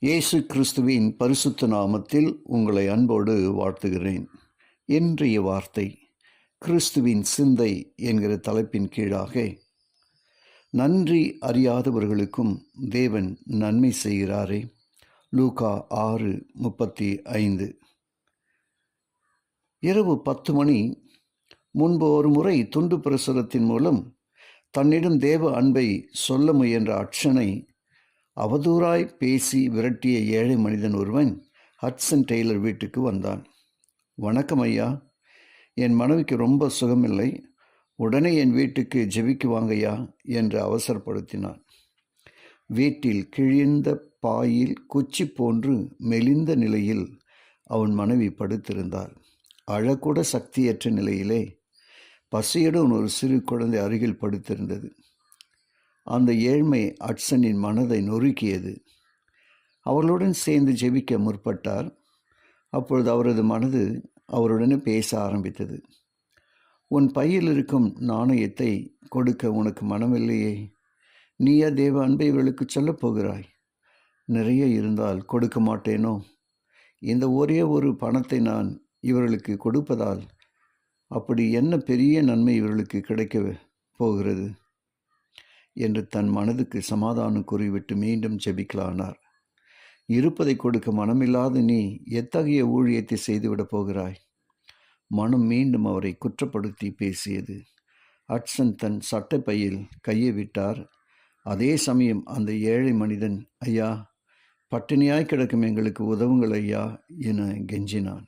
இயேசு கிறிஸ்துவின் பரிசுத்த நாமத்தில் உங்களை அன்போடு வாழ்த்துகிறேன். இன்றைய வார்த்தை கிறிஸ்துவின் சிந்தை என்கிற தலைப்பின் கீழாக, நன்றி அறியாதவர்களுக்கும் தேவன் நன்மை செய்கிறாரே. லூக்கா 6:35. இரவு 10 மணி முன்பு ஒரு முறை துண்டு பிரசுரத்தின் மூலம் தன்னிடம் தேவ அன்பை சொல்ல முயன்ற அட்சனை அவதூறாய் பேசி விரட்டிய ஏழை மனிதன் ஒருவன் ஹட்சன் டெய்லர் வீட்டுக்கு வந்தான். வணக்கம் ஐயா, என் மனைவிக்கு ரொம்ப சுகமில்லை, உடனே என் வீட்டுக்கு ஜெபிக்கு வாங்கய்யா என்று அவசரப்படுத்தினான். வீட்டில் கிழிந்த பாயில் குச்சி போன்று மெலிந்த நிலையில் அவன் மனைவி படுத்திருந்தாள். அழக்கூட சக்தியற்ற நிலையிலே பசியுடன் ஒரு சிறு குழந்தை அருகில் படுத்திருந்தது. அந்த ஏழ்மை அட்சனின் மனதை நொறுக்கியது. அவர்களுடன் சேர்ந்து ஜெபிக்க முற்பட்டார். அப்பொழுது அவரது மனது அவருடனே பேச ஆரம்பித்தது. உன் பையில் இருக்கும் நாணயத்தை கொடுக்க உனக்கு மனமில்லையே, நீயா தேவ அன்பை இவர்களுக்கு சொல்லப் போகிறாய்? நிறைய இருந்தால் கொடுக்க மாட்டேனோ? இந்த ஒரே ஒரு பணத்தை நான் இவர்களுக்கு கொடுப்பதால் அப்படி என்ன பெரிய நன்மை இவர்களுக்கு கிடைக்க போகிறது என்று தன் மனதுக்கு சமாதானம் கூறிவிட்டு மீண்டும் ஜெபிக்கலானார். இருப்பதை கொடுக்க மனமில்லாத நீ எத்தகைய ஊழியத்தை செய்துவிடப் போகிறாய்? மனம் மீண்டும் அவரை குற்றப்படுத்தி பேசியது. அட்சன் தன் சட்டைப்பையில் கையை விட்டார். அதே சமயம் அந்த ஏழை மனிதன், ஐயா, பட்டினியாய் கிடக்கும் எங்களுக்கு உதவுங்கள் ஐயா என கெஞ்சினான்.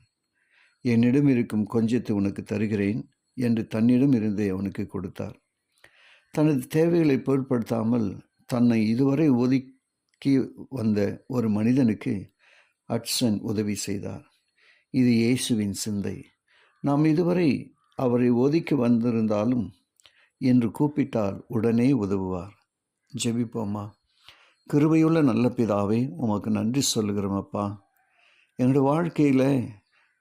என்னிடம் இருக்கும் கொஞ்சத்தை உனக்கு தருகிறேன் என்று தன்னிடம் இருந்தே அவனுக்கு கொடுத்தார். தனது தேவைகளை பொருட்படுத்தாமல் தன்னை இதுவரை ஒதுக்கி வந்த ஒரு மனிதனுக்கு அட்சன் உதவி செய்தார். இது இயேசுவின் சிந்தை. நாம் இதுவரை அவரை ஒதுக்கி வந்திருந்தாலும் என்று கூப்பிட்டால் உடனே உதவுவார். ஜெபிப்போமா. கிருபையுள்ள நல்ல பிதாவே, உமக்கு நன்றி சொல்லுகிறோமப்பா. எங்களுடைய வாழ்க்கையில்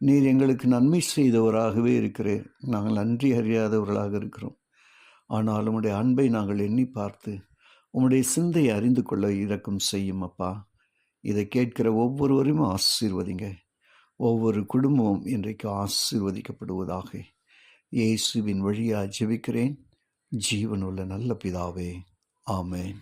நீர் எங்களுக்கு நன்மை செய்தவராகவே இருக்கிறேன். நாங்கள் நன்றி அறியாதவர்களாக இருக்கிறோம். ஆனால் உம்முடைய அன்பை நாங்கள் எண்ணி பார்த்து உம்முடைய சிந்தையை அறிந்து கொள்ள இரக்கம் செய்யும் அப்பா. இதை கேட்கிற ஒவ்வொருவரையும் ஆசீர்வதிங்க. ஒவ்வொரு குடும்பமும் இன்றைக்கு ஆசீர்வதிக்கப்படுவதாக இயேசுவின் வழியாக ஜெபிக்கிறேன், ஜீவனுள்ள நல்ல பிதாவே. ஆமென்.